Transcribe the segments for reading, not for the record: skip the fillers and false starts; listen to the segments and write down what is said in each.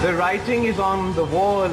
The writing is on the wall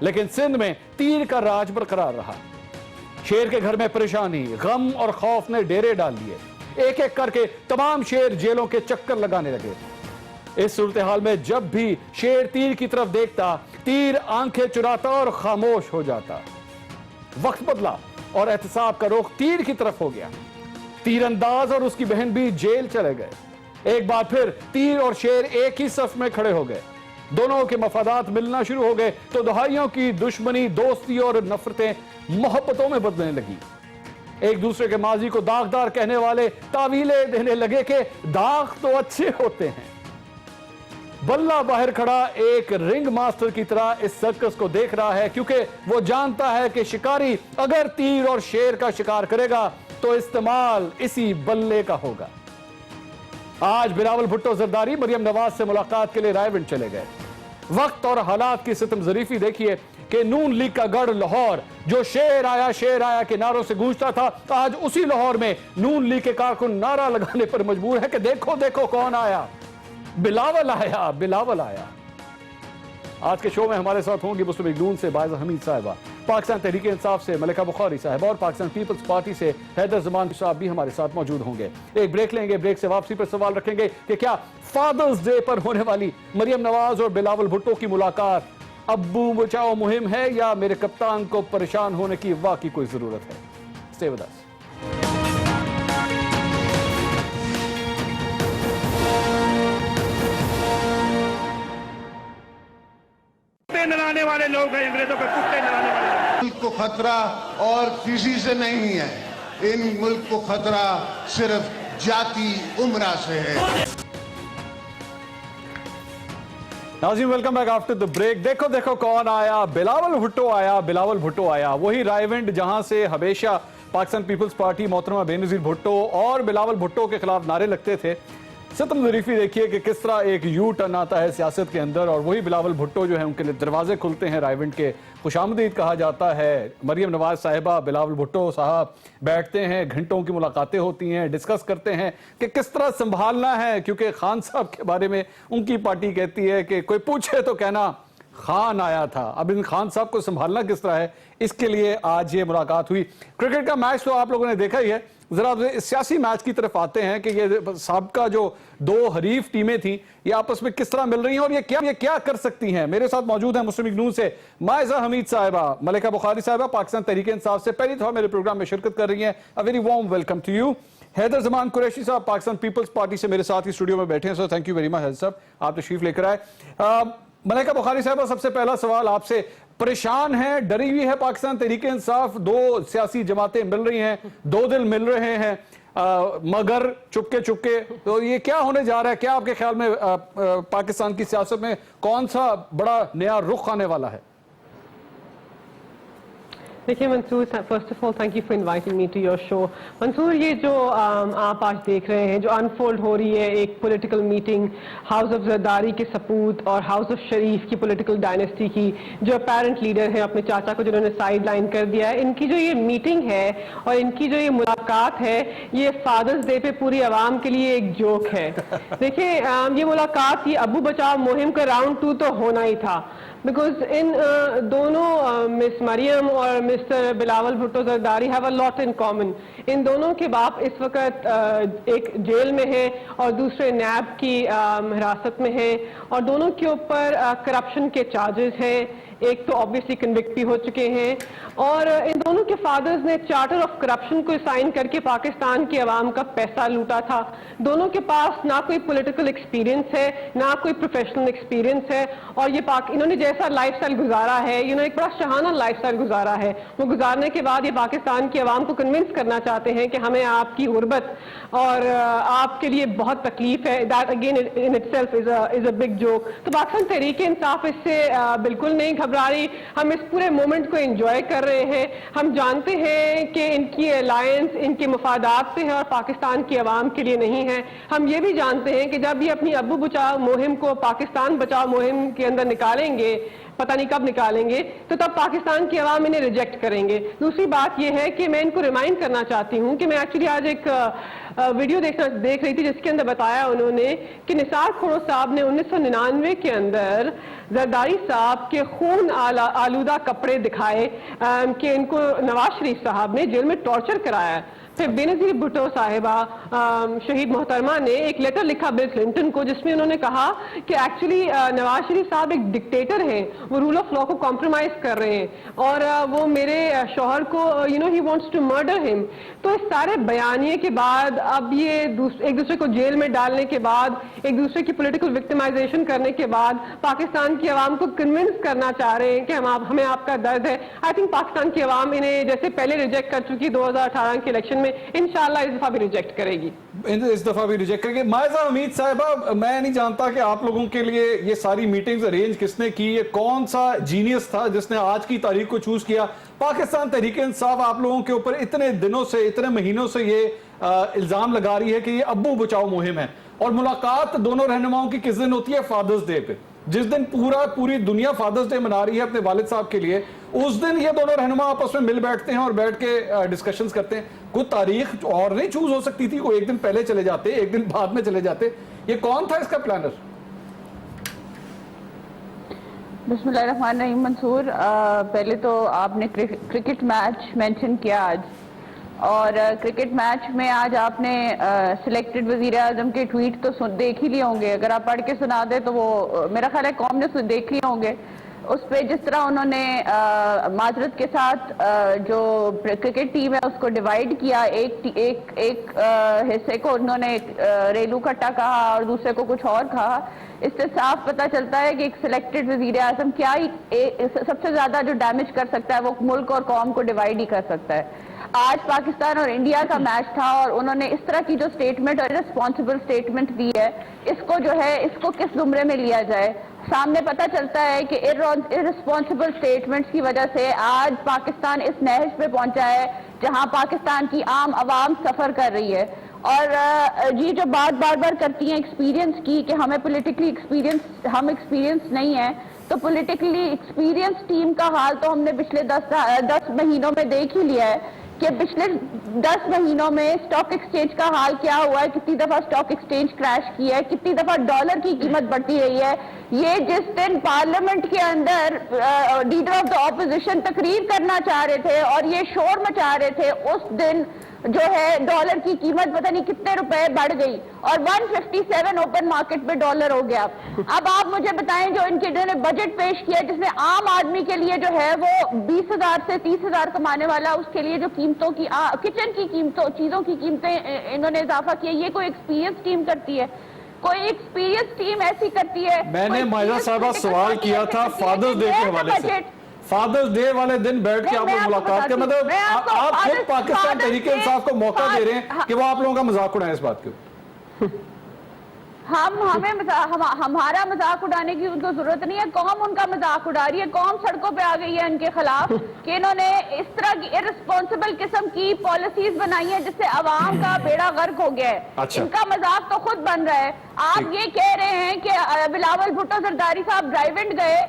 لیکن سندھ میں تیر کا راج برقرار رہا۔ شیر کے گھر میں پریشانی، غم اور خوف نے ڈیرے ڈال لیے۔ ایک ایک کر کے تمام شیر جیلوں کے چکر لگانے لگے۔ اس صورتحال میں جب بھی شیر تیر کی طرف دیکھتا، تیر آنکھیں چراتا اور خاموش ہو جاتا۔ وقت بدلا اور احتساب کا رخ تیر کی طرف ہو گیا۔ تیر انداز اور اس کی بہن بھی جیل چلے گئے۔ ایک بار پھر تیر اور شیر ایک ہی صف میں کھڑے ہو گئے۔ دونوں کے مفادات ملنا شروع ہو گئے تو دہائیوں کی دشمنی دوستی اور نفرتیں محبتوں میں بدلنے لگی۔ ایک دوسرے کے ماضی کو داغدار کہنے والے تعویلیں دینے لگے کہ داغ تو اچھے ہوتے ہیں۔ بلہ باہر کھڑا ایک رنگ ماسٹر کی طرح اس سرکس کو دیکھ رہا ہے، کیونکہ وہ جانتا ہے کہ شکاری اگر تیر اور شیر کا شکار کرے گا تو استعمال اسی بلے کا ہوگا۔ آج بلاول بھٹو زرداری مریم نواز سے ملاقات کے لیے رائے ونڈ چلے گئے۔ وقت اور حالات کی ستم ظریفی دیکھیے کہ نون لیگ کا گڑھ لاہور جو شیر آیا کے نعروں سے گونجتا تھا، آج اسی لاہور میں نون لیگ کے کارکن نعرہ لگانے پر مجبور ہے کہ دیکھو دیکھو کون آیا، بلاول آیا، بلاول آیا۔ آج کے شو میں ہمارے ساتھ ہوں گی مسلم لیگ نون سے باعزہ حمید صاحبہ، پاکستان تحریک انصاف سے ملکہ بخاری صاحبہ اور پاکستان پیپلز پارٹی سے حیدر زمان صاحب بھی ہمارے ساتھ موجود ہوں گے۔ ایک بریک لیں گے، بریک سے واپسی پر سوال رکھیں گے کہ کیا فادرز ڈے پر ہونے والی مریم نواز اور بلاول بھٹو کی ملاقات ابو بچاؤ مہم ہے یا میرے کپتان کو پریشان ہونے کی واقعی کوئی ضرورت ہے؟ Stay with us. نلانے والے لوگ ہیں، انگریزوں کے کتے نلانے والے لوگ۔ ملک کو خطرہ اور کسی سے نہیں ہے، ان ملک کو خطرہ صرف جاتی عمرہ سے ہے۔ ناظرین welcome back after the break. دیکھو دیکھو کون آیا، بلاول بھٹو آیا، بلاول بھٹو آیا۔ وہی رائے ونڈ جہاں سے ہمیشہ پاکستان پیپلز پارٹی محترمہ بے نظیر بھٹو اور بلاول بھٹو کے خلاف نعرے لگتے تھے۔ ستم ظریفی دیکھیے کہ کس طرح ایک یو ٹرن آتا ہے سیاست کے اندر، اور وہی بلاول بھٹو جو ہے ان کے لیے دروازے کھلتے ہیں رائے ونڈ کے، خوش آمدید کہا جاتا ہے۔ مریم نواز صاحبہ، بلاول بھٹو صاحب بیٹھتے ہیں، گھنٹوں کی ملاقاتیں ہوتی ہیں، ڈسکس کرتے ہیں کہ کس طرح سنبھالنا ہے، کیونکہ خان صاحب کے بارے میں ان کی پارٹی کہتی ہے کہ کوئی پوچھے تو کہنا خان آیا تھا۔ اب ان خان صاحب کو سنبھالنا کس طرح ہے، اس کے لیے آج یہ ملاقات ہوئی۔ کرکٹ کا میچ تو آپ لوگوں نے دیکھا ہی ہے، ذرا سیاسی میچ کی طرف آتے ہیں کہ یہ سابقہ جو دو حریف ٹیمیں تھیں یہ آپس میں کس طرح مل رہی ہیں اور یہ کیا کر سکتی ہیں۔ میرے ساتھ موجود ہیں مسلم لیگ نون سے باعزہ حمید صاحبہ، ملکہ بخاری صاحبہ پاکستان تحریک انصاف سے پہلی دفعہ میرے پروگرام میں شرکت کر رہی ہیں۔ A very warm welcome to you۔ Haider زمان قریشی صاحب پاکستان پیپلز پارٹی سے میرے ساتھ ہی اسٹوڈیو میں بیٹھے ہیں، so thank you very much Haider صاحب، آپ تشریف لے کر آئے۔ ملکہ بخاری صاحبہ، سب سے پہلا سوال آپ سے، پریشان ہیں، ڈری ہوئی ہے پاکستان تحریک انصاف؟ دو سیاسی جماعتیں مل رہی ہیں، دو دل مل رہے ہیں، مگر چپکے چپکے، تو یہ کیا ہونے جا رہا ہے؟ کیا آپ کے خیال میں پاکستان کی سیاست میں کون سا بڑا نیا رخ آنے والا ہے؟ دیکھیے Mansoor, first of all thank you for inviting me to your show. Mansoor, یہ جو آپ آج دیکھ رہے ہیں جو انفولڈ ہو رہی ہے، ایک political meeting house of Zardari کے سپوت اور ہاؤس آف شریف کی پولیٹیکل ڈائنیسٹی کی، جو اپیرنٹ لیڈر ہیں اپنے چاچا کو جنہوں نے سائیڈ لائن کر دیا ہے، ان کی جو یہ میٹنگ ہے اور ان کی جو یہ ملاقات ہے، یہ فادرز ڈے پہ پوری عوام کے لیے ایک جوک ہے۔ دیکھیں، یہ ملاقات، یہ ابو بچاؤ مہم کا راؤنڈ 2 تو ہونا ہی تھا، بیکاز ان دونوں مس مریم اور mister Bilawal Bhutto Zardari have a lot in common. ان دونوں کے باپ اس وقت ایک جیل میں ہیں اور دوسرے نیب کی حراست میں ہیں، اور دونوں کے اوپر کرپشن کے چارجز ہیں۔ ایک تو آبویسلی کنوکٹ بھی ہو چکے ہیں، اور ان دونوں کے فادرز نے چارٹر آف کرپشن کو سائن کر کے پاکستان کی عوام کا پیسہ لوٹا تھا۔ دونوں کے پاس نہ کوئی پولیٹیکل ایکسپیرینس ہے، نہ کوئی پروفیشنل ایکسپیرینس ہے، اور یہ انہوں نے جیسا لائف سٹائل گزارا ہے، ایک بڑا شہانہ لائف سٹائل گزارا ہے، وہ گزارنے کے بعد یہ پاکستان کی عوام کو کنونس کرنا چاہتے ہیں کہ ہمیں آپ کی غربت اور آپ کے لیے بہت تکلیف ہے۔ That again in it self is a big joke. تو پاکستان تحریک انصاف اس سے بالکل نہیں گھبرا رہی، ہم اس پورے مومنٹ کو انجوائے کر رہے ہیں۔ ہم جانتے ہیں کہ ان کی الائنس ان کے مفادات سے ہے اور پاکستان کی عوام کے لیے نہیں ہے۔ ہم یہ بھی جانتے ہیں کہ جب یہ اپنی ابو بچاؤ مہم کو پاکستان بچاؤ مہم کے اندر نکالیں گے، پتہ نہیں کب نکالیں گے تو تب پاکستان کی عوام انہیں ریجیکٹ کریں گے. دوسری بات یہ ہے کہ میں ان کو ریمائنڈ کرنا چاہتی ہوں کہ میں ایکچولی آج ایک ویڈیو دیکھ رہی تھی جس کے اندر بتایا انہوں نے کہ نثار کھوڑو صاحب نے 1999 کے اندر زرداری صاحب کے خون آلودہ کپڑے دکھائے کہ ان کو نواز شریف صاحب نے جیل میں ٹارچر کرایا ہے. پھر بینظیر بھٹو صاحبہ شہید محترمہ نے ایک لیٹر لکھا بل کلنٹن کو جس میں انہوں نے کہا کہ ایکچولی نواز شریف صاحب ایک ڈکٹیٹر ہیں, وہ رول آف لا کو کمپرومائز کر رہے ہیں اور وہ میرے شوہر کو ہی وانٹس ٹو مرڈر ہم. تو اس سارے بیانیے کے بعد اب یہ ایک دوسرے کو جیل میں ڈالنے کے بعد, ایک دوسرے کی پولیٹیکل وکٹمائزیشن کرنے کے بعد پاکستان کی عوام کو کنونس کرنا چاہ رہے ہیں کہ ہمیں آپ کا درد ہے. آئی تھنک پاکستان کی عوام انہیں جیسے پہلے ریجیکٹ کر چکی 2018 کے الیکشن میں, انشاءاللہ اس دفعہ بھی ریجیکٹ کرے گی. اس دفعہ بھی ریجیکٹ کریں گے. مائزہ حمید صاحبہ, میں نہیں جانتا کہ آپ لوگوں کے لیے یہ ساری میٹنگز ارینج کس نے کی, یہ کون سا جینیس تھا جس نے آج کی تاریخ کو چوز کیا. پاکستان تحریک انصاف آپ لوگوں کے اوپر اتنے دنوں سے, اتنے مہینوں سے یہ الزام لگا رہی ہے کہ یہ ابو بچاؤ مہم ہے, اور ملاقات دونوں رہنماؤں کی کس دن ہوتی ہے؟ فادرز ڈے پہ, جس دن پوری دنیا فادرز ڈے منا رہی ہے اپنے والد صاحب کے لیے. اس دن یہ دونوں رہنما آپس میں مل بیٹھتے ہیں اور بیٹھ کے ڈسکشنز کرتے ہیں. کوئی تاریخ اور نہیں چوز ہو سکتی تھی؟ کوئی ایک دن پہلے چلے جاتے, ایک دن بعد میں چلے جاتے. یہ کون تھا اس کا پلانر؟ بسم اللہ الرحمن الرحیم. منصور, پہلے تو آپ نے کرکٹ میچ مینشن کیا آج, اور کرکٹ میچ میں آج آپ نے سلیکٹڈ وزیر اعظم کے ٹویٹ تو دیکھ ہی لیے ہوں گے. اگر آپ پڑھ کے سنا دیں تو وہ میرا خیال ہے قوم نے دیکھ لیے ہوں گے. اس پہ جس طرح انہوں نے معذرت کے ساتھ جو کرکٹ ٹیم ہے اس کو ڈیوائیڈ کیا, ایک حصے کو انہوں نے ریلو کٹا کہا اور دوسرے کو کچھ اور کہا. اس سے صاف پتہ چلتا ہے کہ ایک سلیکٹڈ وزیر اعظم کیا سب سے زیادہ جو ڈیمیج کر سکتا ہے وہ ملک اور قوم کو ڈیوائیڈ ہی کر سکتا ہے. آج پاکستان اور انڈیا کا میچ تھا اور انہوں نے اس طرح کی جو سٹیٹمنٹ اور ریسپانسبل سٹیٹمنٹ دی ہے, اس کو جو ہے اس کو کس زمرے میں لیا جائے. سامنے پتہ چلتا ہے کہ ارسپانسبل سٹیٹمنٹس کی وجہ سے آج پاکستان اس نہج پہ پہنچا ہے جہاں پاکستان کی عام عوام سفر کر رہی ہے. اور یہ جو بات بار بار کرتی ہیں ایکسپیرینس کی کہ ہمیں پولیٹیکلی ہم ایکسپیرینس نہیں ہیں, تو پولیٹیکلی ایکسپیرینس ٹیم کا حال تو ہم نے پچھلے 10 مہینوں میں دیکھ ہی لیا ہے کہ پچھلے 10 مہینوں میں اسٹاک ایکسچینج کا حال کیا ہوا ہے, کتنی دفعہ اسٹاک ایکسچینج کریش کیا ہے, کتنی دفعہ ڈالر کی قیمت بڑھتی رہی ہے. یہ جس دن پارلیمنٹ کے اندر لیڈر آف دا اپوزیشن تقریر کرنا چاہ رہے تھے اور یہ شور مچا رہے تھے, اس دن جو ہے ڈالر کی قیمت پتہ نہیں کتنے روپے بڑھ گئی اور 157 اوپن مارکیٹ پہ ڈالر ہو گیا. اب آپ مجھے بتائیں جو انہوں نے بجٹ پیش کیا جس میں عام آدمی کے لیے جو ہے وہ 20,000 سے 30,000 کمانے والا, اس کے لیے جو قیمتوں کی کچن کی قیمتوں چیزوں کی قیمتیں انہوں نے اضافہ کیا, یہ کوئی ایکسپیرینس ٹیم کرتی ہے؟ کوئی ایکسپیرینس ٹیم ایسی کرتی ہے؟ میں نے مائزہ صاحبہ سوال کیا تھا فادرز ڈے کے حوالے سے. فادرز ڈے والے دن بیٹھ کے آپ لوگ ملاقات کے مطلب آپ خود پاکستان تحریک انصاف کو موقع دے رہے ہیں کہ وہ آپ لوگوں کا مذاق اڑائیں اس بات کے. ہمارا مذاق اڑانے کی ان کو ضرورت نہیں ہے, قوم ان کا مذاق اڑا رہی ہے. قوم سڑکوں پہ آ گئی ہے ان کے خلاف کہ انہوں نے اس طرح کی ارسپانسبل قسم کی پالیسیز بنائی ہیں جس سے عوام کا بیڑا غرق ہو گیا ہے. ان کا مذاق تو خود بن رہا ہے. آپ یہ کہہ رہے ہیں کہ بلاول بھٹو زرداری صاحب ڈرائیو انڈ گئے,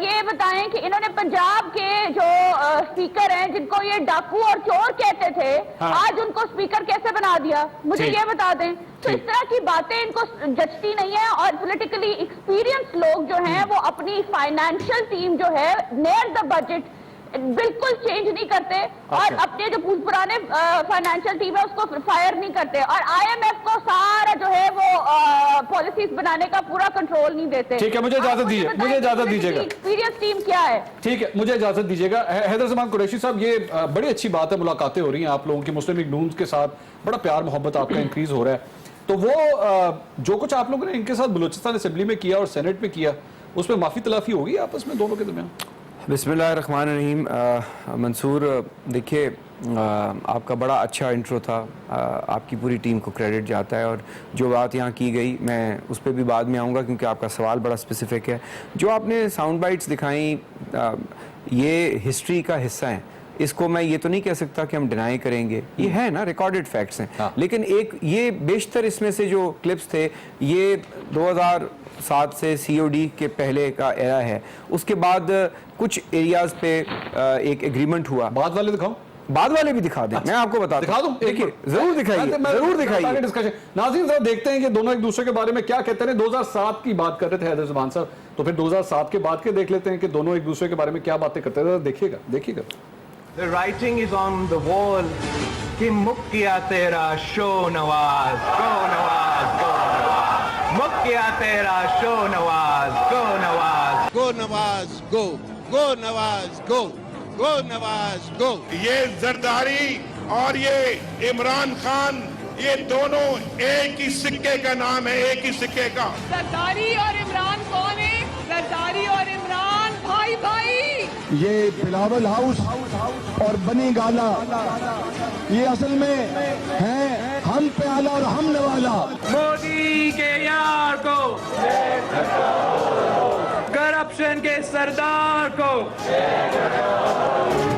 یہ بتائیں کہ انہوں نے پنجاب کے جو اسپیکر ہیں جن کو یہ ڈاکو اور چور کہتے تھے, آج ان کو اسپیکر کیسے بنا دیا, مجھے یہ بتا دیں. تو اس طرح کی باتیں ان کو جچتی نہیں ہے. اور پولیٹیکلی ایکسپیرینس لوگ جو ہیں وہ اپنی فائنینشیل ٹیم جو ہے نیئر دا بجٹ بالکل چینج نہیں کرتے, اور اپنے جو پرانے فائنینشیل ٹیم ہے اس کو فائر نہیں کرتے, اور آئی ایم ایف کو سارا جو ہے وہ پالیسیز بنانے کا پورا کنٹرول نہیں دیتے. ٹھیک ہے, مجھے اجازت دیجیے, مجھے اجازت دیجیے گا. ایکسپیرینس ٹیم کیا ہے؟ ٹھیک ہے, مجھے اجازت دیجیے گا. حیدر زمان قریشی صاحب, یہ بڑی اچھی بات ہے, ملاقاتیں ہو رہی ہیں آپ لوگوں کی مسلم لیگ نون کے ساتھ, بڑا پیار محبت آپ کا انکریز ہو رہا ہے. تو وہ جو کچھ آپ لوگوں نے ان کے ساتھ بلوچستان اسمبلی میں کیا اور سینٹ میں کیا, اس میں معافی تلافی ہوگی آپس میں دونوں کے درمیان؟ بسم اللہ الرحمن الرحیم. منصور, دیکھیے آپ کا بڑا اچھا انٹرو تھا, آپ کی پوری ٹیم کو کریڈٹ جاتا ہے, اور جو بات یہاں کی گئی میں اس پہ بھی بعد میں آؤں گا کیونکہ آپ کا سوال بڑا اسپیسیفک ہے. جو آپ نے ساؤنڈ بائٹس دکھائیں یہ ہسٹری کا حصہ ہیں. اس کو میں یہ تو نہیں کہہ سکتا کہ ہم ڈینائی کریں گے, یہ ہے نا ریکارڈڈ فیکٹس ہیں. لیکن ایک یہ بیشتر اس میں سے جو کلپس تھے یہ 2007 سے سی او ڈی کے پہلے کا ایرا ہے. اس کے بعد کچھ ایریاز پہ ایک ایگریمنٹ ہوا. بعد والے دکھاؤں, بعد والے بھی دکھا دیں, میں آپ کو بتا دکھا دوں, دیکھیے ضرور دکھائیے, ضرور دکھائیے. ناظرین ذرا دیکھتے ہیں کہ دونوں ایک دوسرے کے بارے میں کیا کہتے ہیں. 2007 کی بات کر رہے تھے حیدر زمان صاحب, تو پھر 2007 کے بعد کے دیکھ لیتے ہیں کہ دونوں ایک دوسرے کے بارے میں کیا باتیں کرتے ہیں. دیکھیے گا, دیکھیے گا. The writing is on the wall کہ مک گیا تیرا شو نواز, گو نواز, گو نواز, مک گیا تیرا شو نواز, گو نواز. گو نواز گو, گو نواز گو, گو نواز گو. یہ زرداری اور یہ عمران خان, یہ دونوں ایک ہی سکے کا نام ہے, ایک ہی سکے کا. زرداری اور عمران کون ہے؟ زرداری اور عمران بھائی بھائی. یہ بلاول ہاؤس اور بنی گالا یہ اصل میں ہیں ہم پیالہ اور ہم نوالا. مودی کے یار کو, کرپشن کے سردار کو,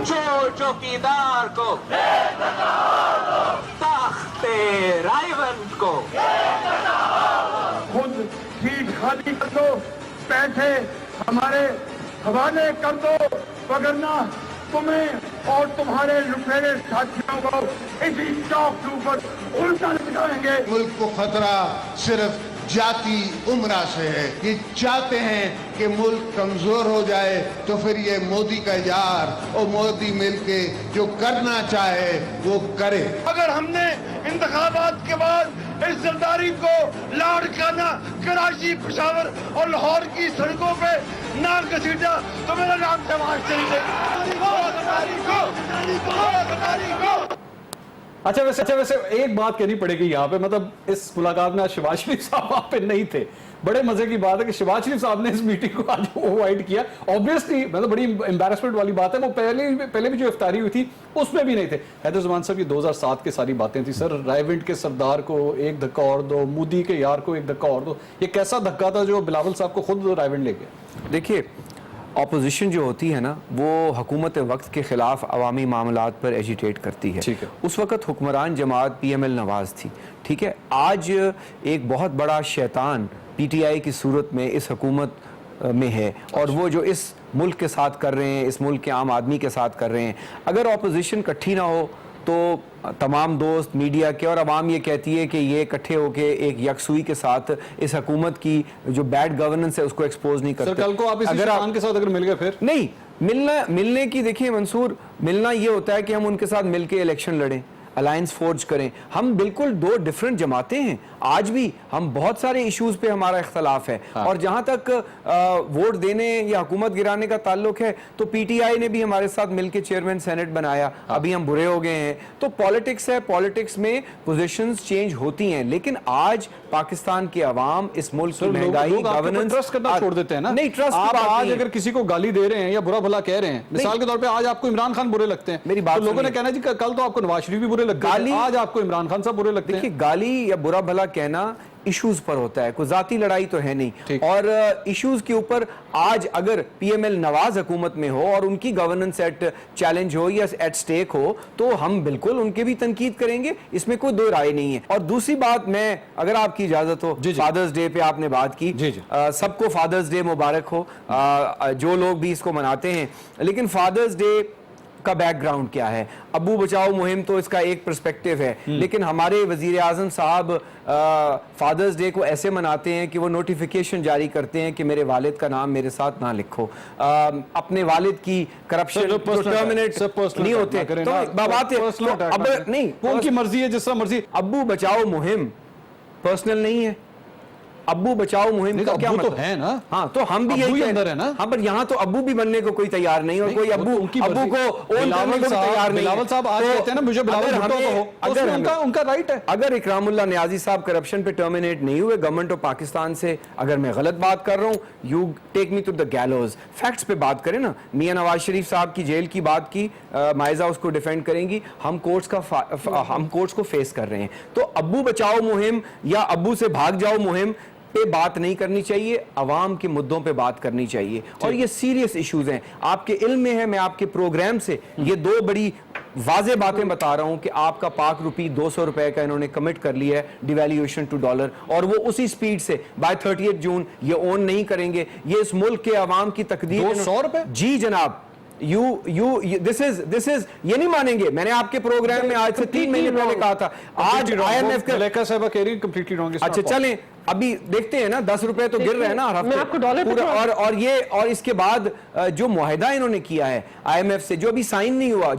چور چوکیدار کو, تخت رائیونٹ کو. خود سیٹ خالی کر دو, پیسے ہمارے حوالے کر دو, وگرنہ تمہیں اور تمہارے لٹیرے ساتھیوں کو اسی چوک کے اوپر الٹا لٹکائیں گے. ملک کو خطرہ صرف جاتی عمرہ سے ہے. یہ چاہتے ہیں کہ ملک کمزور ہو جائے تو پھر یہ مودی کا یار اور مودی مل کے جو کرنا چاہے وہ کرے. اگر ہم نے انتخابات کے بعد اس زرداری کو لاڑکانہ کراچی, پشاور اور لاہور کی سڑکوں پہ نہ گھسیٹا تو میرا نام شہباز شریف ہے. اچھا ویسے ایک بات کہنی پڑے گی یہاں پہ, مطلب اس ملاقات میں آج شہباز شریف صاحب وہاں پہ نہیں تھے. بڑے مزے کی بات ہے کہ شہباز شریف صاحب نے اس میٹنگ کو آج اوائڈ کیا. آبویسلی مطلب بڑی امبیرسمنٹ والی بات ہے, وہ پہلے بھی جو افطاری ہوئی تھی اس میں بھی نہیں تھے. حیدر زمان صاحب یہ 2007 کی ساری باتیں تھی سر. رائیونٹ کے سردار کو ایک دھکا اور دو, مودی کے یار کو ایک دھکا اور دو. یہ کیسا دھکا تھا جو بلاول صاحب کو خود رائیونٹ لے گیا؟ دیکھیے اپوزیشن جو ہوتی ہے نا وہ حکومت وقت کے خلاف عوامی معاملات پر ایجیٹیٹ کرتی ہے. اس وقت حکمران جماعت پی ایم ایل نواز تھی, ٹھیک ہے. آج ایک بہت بڑا شیطان پی ٹی آئی کی صورت میں اس حکومت میں ہے, اور وہ جو اس ملک کے ساتھ کر رہے ہیں, اس ملک کے عام آدمی کے ساتھ کر رہے ہیں. اگر اپوزیشن کٹھی نہ ہو تو تمام دوست میڈیا کے اور عوام یہ کہتی ہے کہ یہ اکٹھے ہو کے ایک یکسوئی کے ساتھ اس حکومت کی جو بیڈ گورننس ہے اس کو ایکسپوز نہیں کرتے. سر کل کو آپ اس شیطان کے ساتھ اگر مل گئے پھر نہیں ملنے کی, دیکھیں منصور, ملنا یہ ہوتا ہے کہ ہم ان کے ساتھ مل کے الیکشن لڑیں, الائنس فورج کریں. ہم بالکل دو ڈیفرنٹ جماعتیں ہیں. آج بھی ہم بہت سارے ایشوز پہ ہمارا اختلاف ہے, اور جہاں تک ووٹ دینے یا حکومت گرانے کا تعلق ہے تو پی ٹی آئی نے بھی ہمارے ساتھ مل کے چیئرمین سینٹ بنایا. ابھی ہم برے ہو گئے ہیں. تو پالیٹکس ہے, پالیٹکس میں پوزیشنز چینج ہوتی ہیں, لیکن آج پاکستان کے عوام اس ملک کی مہنگائی, گورننس ٹرسٹ کرنا چھوڑ دیتے ہیں نا. نہیں, ٹرسٹ آپ آج اگر کسی کو گالی دے رہے ہیں یا برا بھلا کہہ رہے ہیں, مثال کے طور پہ آج آپ کو عمران خان برے لگتے ہیں, میری بات لوگوں نے کہنا جی کل تو آپ کو نواز شریف بھی برے لگتے ہیں, آج آپ کو عمران خان صاحب برے لگتے ہیں. دیکھیے گالی یا برا بھلا کہنا ایشوز پر ہوتا ہے, کوئی ذاتی لڑائی تو ہے نہیں. اور ایشوز کے اوپر آج اگر پی ایم ایل نواز حکومت میں ہو اور ان کی گورننس ایٹ چیلنج ہو یا ایٹ سٹیک ہو تو ہم بالکل ان کے بھی تنقید کریں گے, اس میں کوئی دو رائے نہیں ہے. اور دوسری بات, میں اگر آپ کی اجازت ہو, فادرز ڈے پہ آپ نے بات کی, سب کو فادرز ڈے مبارک ہو, جو لوگ بھی اس کو مناتے ہیں. لیکن فادرز ڈے کا بیک گراؤنڈ کیا ہے؟ ابو بچاؤ مہم تو اس کا ایک پرسپیکٹیو ہے, لیکن ہمارے وزیر اعظم صاحب فادرز ڈے کو ایسے مناتے ہیں کہ وہ نوٹیفیکیشن جاری کرتے ہیں کہ میرے والد کا نام میرے ساتھ نہ لکھو. اپنے والد کی کرپشن ٹرمینیٹ نہیں ہوتے تو بات نہیں, ان کی مرضی ہے جس طرح مرضی. ابو بچاؤ مہم پرسنل نہیں ہے. ابو بچاؤ مہم کا کیا مطلب ہے نا؟ ہاں تو ہم بھی یہی اندر ہے نا. ہاں پر یہاں تو ابو بھی بننے کو کوئی تیار نہیں, اور کوئی ابو کو اون کرنے کو تیار نہیں. بلاول صاحب آج کہتے ہیں نا مجھے بلاول بھٹو کہو, اگر ان کا رائٹ ہے. اگر اکرام اللہ نیازی صاحب کرپشن پہ ٹرمینیٹ نہیں ہوئے گورنمنٹ آف پاکستان سے, اگر میں غلط بات کر رہا ہوں, you take me to the gallows. Facts پہ بات کریں نا. میاں نواز شریف صاحب کی جیل کی بات کی, مائزہ اس کو ڈیفینڈ کریں گی, ہم کورٹس کو فیس کر رہے ہیں. تو ابو بچاؤ مہم یا ابو سے بھاگ جاؤ مہم پہ بات نہیں کرنی چاہیے, عوام کے مدوں پہ بات کرنی چاہیے, اور یہ سیریس ایشوز ہیں. آپ کے علم میں ہے, میں آپ کے پروگرام سے یہ 2 بڑی واضح باتیں بتا رہا ہوں کہ آپ کا پاک روپی 200 روپے کا انہوں نے کمٹ کر لیا ہے ڈیویلیویشن ٹو ڈالر, اور وہ اسی سپیڈ سے بائی 30 جون یہ اون نہیں کریں گے. یہ اس ملک کے عوام کی تقدیر. 200 روپے؟ جی جناب, this is یہ نہیں مانیں گے. میں نے آپ کے پروگرام میں آج سے 3 مہینے پہلے کہا تھا, آج IMF کا ملیکہ صاحبہ کہہ رہی ہیں completely wrong. اچھا چلیں ابھی دیکھتے ہیں نا, 10 روپے تو گر رہے ہیں نا ہر ہفتے, اور اس کے بعد جو معاہدہ انہوں نے کیا ہے IMF سے, جو ابھی سائن نہیں ہوا,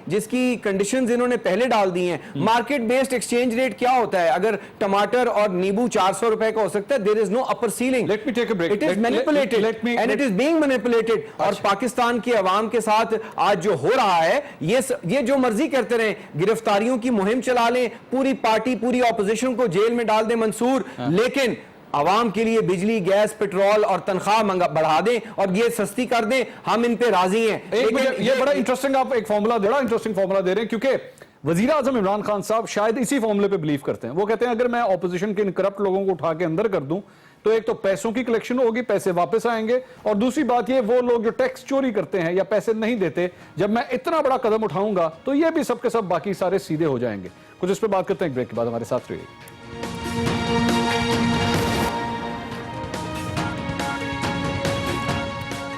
جس کی کنڈیشنز انہوں نے پہلے ڈال دی ہیں. مارکیٹ بیسڈ ایکسچینج ریٹ کیا ہوتا ہے؟ اگر ٹماٹر اور نیبو 400 روپے کا ہو سکتا ہے, there is no upper ceiling. Let me take a break. It is manipulated and it is being manipulated. اور پاکستان کے عوام کے ساتھ آج جو ہو رہا ہے, یہ جو مرضی کرتے رہیں, گرفتاریوں کی مہم چلا لیں, پوری پارٹی پوری اپوزیشن کو جیل میں ڈال دیں منصور, لیکن عوام کے لیے بجلی, گیس, پیٹرول اور تنخواہ بڑھا دیں اور یہ سستی کر دیں, ہم ان پہ راضی ہیں. یہ بڑا انٹرسٹنگ آپ ایک فارمولا دے رہے ہیں, کیونکہ وزیر اعظم عمران خان صاحب شاید اسی فارمولے پہ بلیو کرتے ہیں. وہ کہتے ہیں اگر میں اپوزیشن کے ان کرپٹ لوگوں کو اٹھا کے اندر کر دوں تو ایک تو پیسوں کی کلیکشن ہوگی, پیسے واپس آئیں گے, اور دوسری بات یہ وہ لوگ جو ٹیکس چوری کرتے ہیں یا پیسے نہیں دیتے, جب میں اتنا بڑا قدم اٹھاؤں گا تو یہ بھی سب کے سب باقی سارے سیدھے ہو جائیں گے. کچھ اس پہ بات کرتے ہیں ایک بریک کے بعد. ہمارے ساتھ رہیے.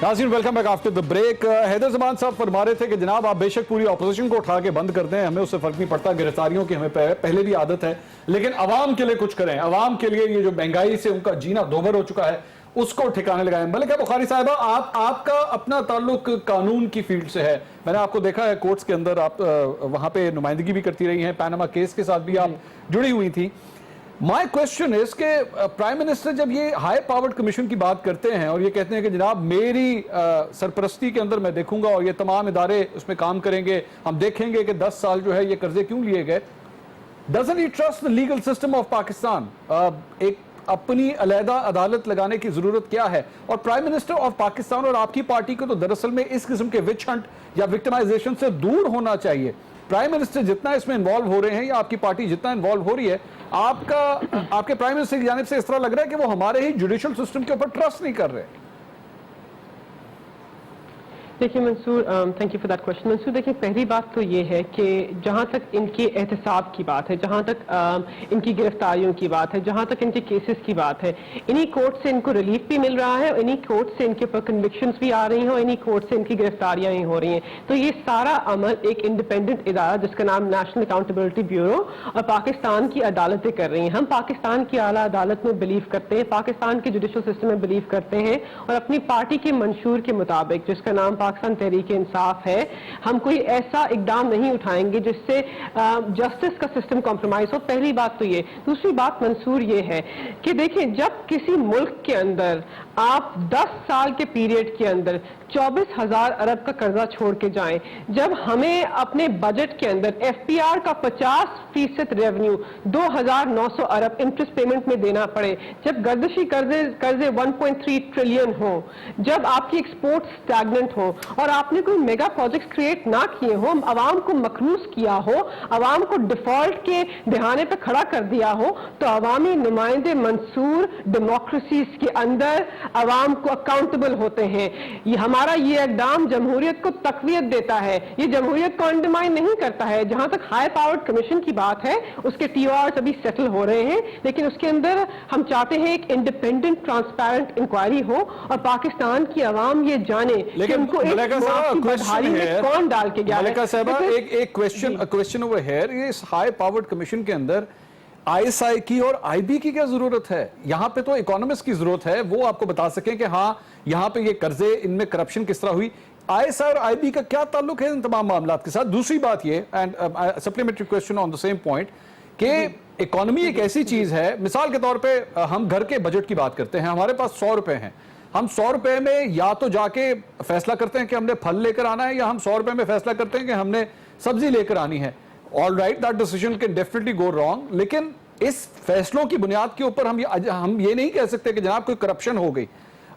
ناظرین welcome back after the break. Haider Zaman صاحب فرما رہے تھے کہ جناب آپ بے شک پوری اپوزیشن کو اٹھا کے بند کر دیں, ہمیں اس سے فرق نہیں پڑتا, گرفتاریوں کی ہمیں پہلے بھی عادت ہے, لیکن عوام کے لیے کچھ کریں. عوام کے لیے یہ جو مہنگائی سے ان کا جینا دوبھر ہو چکا ہے, اس کو ٹھکانے لگائیں. ملکہ بخاری صاحبہ, آپ کا اپنا تعلق قانون کی فیلڈ سے ہے. میں نے آپ کو دیکھا ہے کورٹس کے اندر, آپ وہاں پہ نمائندگی بھی کرتی رہی ہیں, پیناما کیس کے ساتھ بھی آپ جڑی ہوئی تھی. My question is کہ پرائم منسٹر جب یہ ہائی پاورڈ کمیشن کی بات کرتے ہیں اور یہ کہتے ہیں کہ جناب میری سرپرستی کے اندر میں دیکھوں گا اور یہ تمام ادارے اس میں کام کریں گے, ہم دیکھیں گے کہ 10 سال جو ہے یہ قرضے کیوں لیے گئے. Doesn't he trust the legal system of Pakistan? ایک اپنی علیحدہ عدالت لگانے کی ضرورت کیا ہے؟ اور پرائم منسٹر آف پاکستان اور آپ کی پارٹی کو تو دراصل میں اس قسم کے وچ ہنٹ یا وکٹمائزیشن سے دور ہونا چاہیے. پرائم منسٹر جتنا اس میں انوالو ہو رہے ہیں یا آپ کی پارٹی جتنا انوالو ہو رہی ہے, آپ کے پرائم منسٹر کی جانب سے اس طرح لگ رہا ہے کہ وہ ہمارے ہی جوڈیشل سسٹم کے اوپر ٹرسٹ نہیں کر رہے. دیکھیے Mansoor, thank you for that question. Mansoor دیکھیے, پہلی بات تو یہ ہے کہ جہاں تک ان کے احتساب کی بات ہے, جہاں تک ان کی گرفتاریوں کی بات ہے, جہاں تک ان کے کیسز کی بات ہے, انہی کورٹ سے ان کو ریلیف بھی مل رہا ہے, اور انہی کورٹ سے ان کے اوپر کنوکشنز بھی آ رہی ہیں, اور انہی کورٹ سے ان کی گرفتاریاں ہی ہو رہی ہیں. تو یہ سارا عمل ایک انڈیپینڈنٹ ادارہ جس کا نام نیشنل اکاؤنٹیبلٹی بیورو اور پاکستان کی عدالتیں کر رہی ہیں. ہم پاکستان کی اعلیٰ عدالت میں بلیو کرتے ہیں, پاکستان کے جوڈیشل سسٹم میں بلیو کرتے ہیں, اور اپنی پارٹی کے منشور کے مطابق جس کا نام پاکستان تحریک انصاف ہے, ہم کوئی ایسا اقدام نہیں اٹھائیں گے جس سے جسٹس کا سسٹم کمپرومائز ہو. پہلی بات تو یہ. دوسری بات منصور یہ ہے کہ دیکھیں, جب کسی ملک کے اندر آپ 10 سال کے پیریڈ کے اندر 24,000 ارب کا قرضہ چھوڑ کے جائیں, جب ہمیں اپنے بجٹ کے اندر ایف پی آر کا 50% ریونیو 2,900 ارب انٹرسٹ پیمنٹ میں دینا پڑے, جب گردشی قرضے 1.3 ٹریلین ہوں, جب آپ کی ایکسپورٹ سٹیگننٹ ہو, اور آپ نے کوئی میگا پروجیکٹس کریٹ نہ کیے ہوں, عوام کو مقروض کیا ہو, عوام کو ڈیفالٹ کے دہانے پہ کھڑا کر دیا ہو, تو عوامی نمائندے منصور ڈیموکریسیز کے اندر عوام کو اکاؤنٹیبل ہوتے ہیں. یہ ہمارا یہ اقدام جمہوریت کو تقویت دیتا ہے, یہ جمہوریت کو انڈرمائن نہیں کرتا ہے. جہاں تک ہائی پاورڈ کمیشن کی بات ہے, اس کے ٹی او آرز ابھی سیٹل ہو رہے ہیں, لیکن اس کے اندر ہم چاہتے ہیں ایک انڈیپینڈنٹ ٹرانسپیرنٹ انکوائری ہو اور پاکستان کی عوام یہ جانے کہ ان کو ایک بدحالی میں کون ڈال کے گیا ہے. ملکہ صاحبہ, ایک کویسچن اوور ہیئر, یہ اس ہائی پاورڈ کمیشن کے اندر آئی ایس آئی کی اور آئی بی کی کیا ضرورت ہے؟ یہاں پہ تو اکانومسٹ کی ضرورت ہے, وہ آپ کو بتا سکیں کہ ہاں یہاں پہ یہ قرضے, ان میں کرپشن کس طرح ہوئی. آئی ایس آئی اور آئی بی کا کیا تعلق ہے ان تمام معاملات کے ساتھ؟ دوسری بات یہ, and supplementary question on the same point, کہ اکانومی ایک ایسی چیز ہے, مثال کے طور پہ ہم گھر کے بجٹ کی بات کرتے ہیں, ہمارے پاس 100 روپے ہیں, ہم 100 روپے میں یا تو جا کے فیصلہ کرتے ہیں کہ ہم نے پھل لے کر آنا ہے, یا ہم 100 روپے میں فیصلہ کرتے ہیں کہ ہم نے سبزی لے کر آنی ہے. All right, that decision can definitely go wrong, لیکن اس فیصلوں کی بنیاد کے اوپر ہم یہ نہیں کہہ سکتے کہ جناب کوئی کرپشن ہو گئی.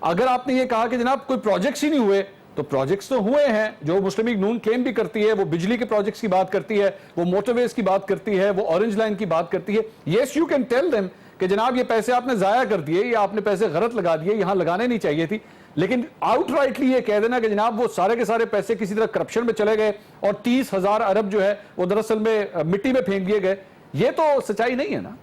اگر آپ نے یہ کہا کہ جناب کوئی پروجیکٹس ہی نہیں ہوئے, تو پروجیکٹس تو ہوئے ہیں, جو مسلم لیگ نون کلیم بھی کرتی ہے, وہ بجلی کے پروجیکٹس کی بات کرتی ہے, وہ موٹر ویز کی بات کرتی ہے, وہ اورنج لائن کی بات کرتی ہے. یس, یو کین ٹیل دیم کہ جناب یہ پیسے آپ نے ضائع کر دیے یا آپ نے پیسے غلط لگا دیے, یہاں لگانے نہیں چاہیے تھی, لیکن آؤٹ رائٹلی یہ کہہ دینا کہ جناب وہ سارے کے سارے پیسے کسی طرح کرپشن میں چلے گئے اور 30,000 ارب جو ہے وہ دراصل میں مٹی میں پھینک دیے گئے, یہ تو سچائی نہیں ہے نا.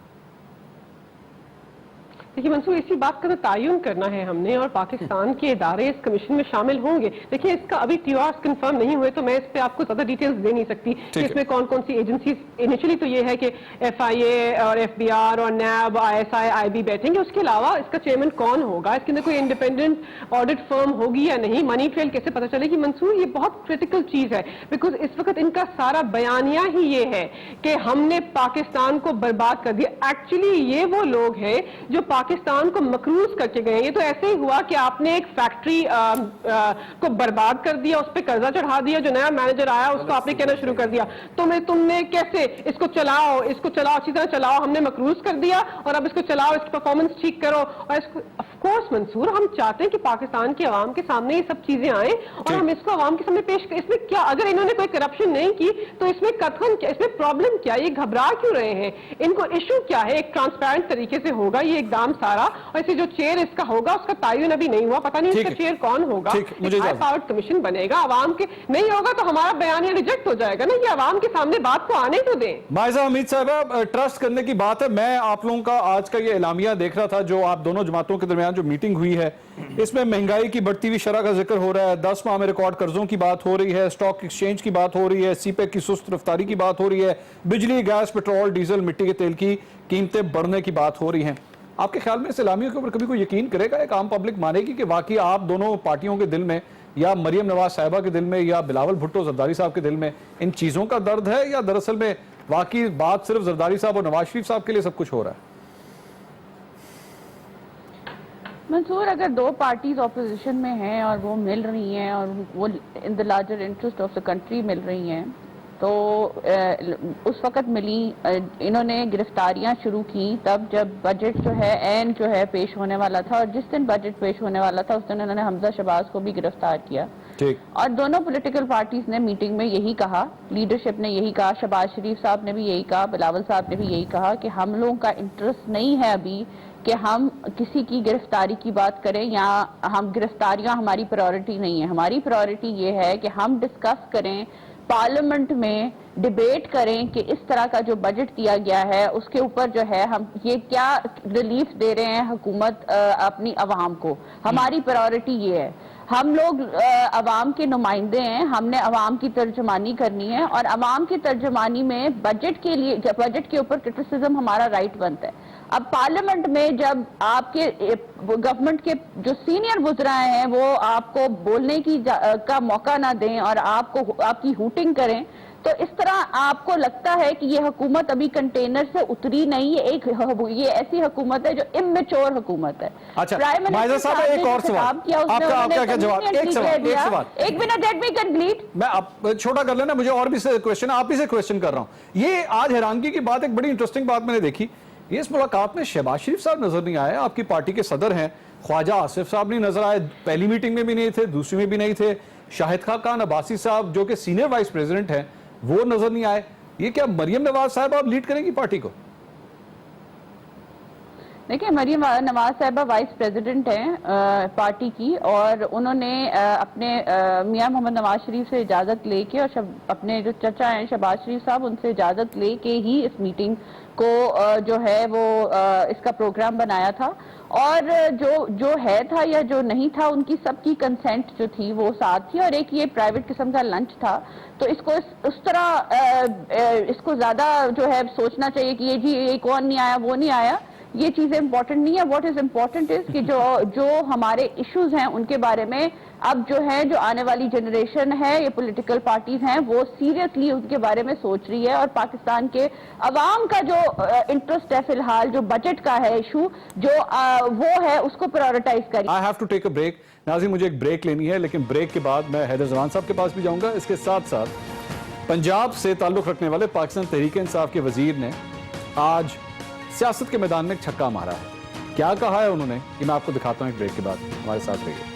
دیکھیے منصور, اسی بات کا تعین کرنا ہے ہم نے, اور پاکستان کے ادارے اس کمیشن میں شامل ہوں گے. دیکھیے اس کا ابھی TORs کنفرم نہیں ہوئے تو میں اس پہ آپ کو زیادہ ڈیٹیلز دے نہیں سکتی کہ اس میں کون کون سی ایجنسیز. انیشلی تو یہ ہے کہ FIA اور FBR اور NAB, ISI, IB بیٹھیں گے. اس کے علاوہ اس کا چیئرمین کون ہوگا, اس کے اندر کوئی انڈیپینڈنٹ آڈٹ فرم ہوگی یا نہیں, منی ٹریل کیسے پتہ چلے گی. منصور یہ بہت کرٹیکل چیز ہے, بیکاز اس وقت ان کا سارا بیانیہ ہی یہ ہے کہ ہم نے پاکستان کو برباد کر دیا. ایکچولی یہ وہ لوگ ہیں جو پاکستان کو مقروض کر کے گئے. یہ تو ایسے ہی ہوا کہ آپ نے ایک فیکٹری کو برباد کر دیا, اس پہ قرضہ چڑھا دیا, جو نیا مینیجر آیا اس کو آپ نے کہنا شروع کر دیا تم نے کیسے اس کو چلاؤ اچھی طرح چلاؤ, ہم نے مقروض کر دیا اور اب اس کو چلاؤ, اس کی پرفارمنس ٹھیک کرو. اور اس کو آف کورس منصور ہم چاہتے ہیں کہ پاکستان کی عوام کے سامنے یہ سب چیزیں آئیں اور ہم اس کو عوام کے سامنے پیش کریں. اس میں کیا, اگر انہوں نے کوئی کرپشن نہیں کی تو اس میں اس میں پرابلم کیا, یہ گھبرا کیوں رہے ہیں, ان کو ایشو کیا ہے. ایک ٹرانسپیرنٹ طریقے سے ہوگا یہ اقدام سارا, اور اسے جو چیئر اس کا ہوگا اس کا تعین ابھی نہیں ہوا, پتہ نہیں اس کا چیئر کون ہوگا. ہائی پاورڈ کمیشن بنے گا, عوام کے نہیں ہوگا تو ہمارا بیانیہ ریجیکٹ ہو جائے گا نا. یہ عوام کے سامنے بات کو آنے تو دیں. مائزہ حمید صاحبہ, ٹرسٹ کرنے کی بات ہے. میں آپ لوگوں کا آج کا یہ اعلامیہ دیکھ رہا تھا جو آپ دونوں جماعتوں کے درمیان جو میٹنگ ہوئی ہے, اس میں مہنگائی کی بڑھتی ہوئی شرح کا ذکر ہو رہا ہے, 10 ماہ میں ریکارڈ قرضوں کی بات ہو رہی ہے, اسٹاک ایکسچینج کی بات ہو رہی ہے, سی پیک کی سست رفتاری کی بات ہو رہی ہے, بجلی, گیس, پیٹرول, ڈیزل, مٹی کے تیل کی قیمتیں بڑھنے کی بات ہو رہی ہیں. آپ کے خیال میں اس اعلامیہ کے اوپر کبھی کوئی یقین کرے گا, ایک عام پبلک مانے گی کہ واقعی آپ دونوں پارٹیوں کے دل میں, یا مریم نواز صاحبہ کے دل میں, یا بلاول بھٹو زرداری صاحب کے دل میں ان چیزوں کا درد ہے, یا دراصل میں واقعی بات صرف زرداری صاحب اور نواز شریف صاحب کے لیے سب کچھ ہو رہا ہے؟ منصور, اگر دو پارٹیز اپوزیشن میں ہیں اور وہ مل رہی ہیں اور وہ in the larger interest of the country مل رہی ہیں, تو اس وقت ملی, انہوں نے گرفتاریاں شروع کی تب جب بجٹ جو ہے پیش ہونے والا تھا, اور جس دن بجٹ پیش ہونے والا تھا اس دن انہوں نے حمزہ شہباز کو بھی گرفتار کیا. اور دونوں پولیٹیکل پارٹیز نے میٹنگ میں یہی کہا, لیڈرشپ نے یہی کہا, شہباز شریف صاحب نے بھی یہی کہا, بلاول صاحب نے بھی یہی کہا کہ ہم لوگوں کا انٹرسٹ نہیں ہے ابھی کہ ہم کسی کی گرفتاری کی بات کریں, یا ہم گرفتاریاں ہماری پرائورٹی نہیں ہے. ہماری پرائورٹی یہ ہے کہ ہم ڈسکس کریں, پارلیمنٹ میں ڈیبیٹ کریں کہ اس طرح کا جو بجٹ دیا گیا ہے اس کے اوپر جو ہے ہم یہ کیا ریلیف دے رہے ہیں حکومت اپنی عوام کو. ہماری پرائورٹی یہ ہے. ہم لوگ عوام کے نمائندے ہیں, ہم نے عوام کی ترجمانی کرنی ہے, اور عوام کی ترجمانی میں بجٹ کے اوپر کرٹیسزم ہمارا رائٹ بنتا ہے. اب پارلیمنٹ میں جب آپ کے گورنمنٹ کے جو سینئر وزراء ہیں وہ آپ کو بولنے کا موقع نہ دیں اور آپ کی ہوٹنگ کریں, تو اس طرح آپ کو لگتا ہے کہ یہ حکومت ابھی کنٹینر سے اتری نہیں ہے. یہ ایسی حکومت ہے جو امیچور حکومت ہے. اچھا مائزہ صاحب, ایک اور سوال, آپ کا جواب, ایک منٹ, لیٹ می کنپلیٹ. میں آپ چھوٹا کر لینا, مجھے اور بھی کوشچن, آپ ہی سے کوشچن کر رہا ہوں. یہ آج حیرانگی کی بات, ایک بڑی انٹرسٹنگ بات میں نے دیکھی, یہ اس ملاقات میں شہباز شریف صاحب نظر نہیں آئے, آپ کی پارٹی کے صدر ہیں, خواجہ آصف صاحب نہیں نظر آئے, پہلی میٹنگ میں بھی نہیں تھے, دوسری میں بھی نہیں تھے, شاہد خاقان عباسی صاحب جو کہ سینئر وائس پریزیڈنٹ ہیں وہ نظر نہیں آئے. یہ کیا مریم نواز صاحب آپ لیڈ کریں گی پارٹی کو؟ دیکھیں, مریم نواز صاحبہ وائس پریزیڈنٹ ہیں پارٹی کی, اور انہوں نے اپنے میاں محمد نواز شریف سے اجازت لے کے, اور اپنے جو چچا ہیں شہباز شریف صاحب, ان سے اجازت لے کے ہی اس میٹنگ کو جو ہے وہ اس کا پروگرام بنایا تھا. اور جو ہے تھا یا جو نہیں تھا, ان کی سب کی کنسنٹ جو تھی وہ ساتھ تھی, اور ایک یہ پرائیویٹ قسم کا لنچ تھا. تو اس کو اس طرح اس کو زیادہ جو ہے سوچنا چاہیے کہ یہ جی یہ کون نہیں آیا وہ نہیں آیا, یہ چیزیں امپورٹنٹ نہیں ہے. واٹ از امپورٹنٹ از کہ جو ہمارے ایشوز ہیں ان کے بارے میں اب جو ہے, جو آنے والی جنریشن ہے, یہ پولیٹیکل پارٹیز ہیں, وہ سیریسلی ان کے بارے میں سوچ رہی ہے, اور پاکستان کے عوام کا جو انٹرسٹ ہے فی الحال, جو بجٹ کا ہے ایشو, جو وہ ہے اس کو پرائورٹائز کری. I have to take a break. ناظرین, مجھے ایک بریک لینی ہے, لیکن بریک کے بعد میں حیدر زمان صاحب کے پاس بھی جاؤں گا. اس کے ساتھ ساتھ پنجاب سے تعلق رکھنے والے پاکستان تحریک انصاف کے وزیر نے آج سیاست کے میدان میں ایک چھکا مارا ہے. کیا کہا ہے انہوں نے, یہ میں آپ کو دکھاتا ہوں ایک بریک کے بعد. ہمارے ساتھ رہیے.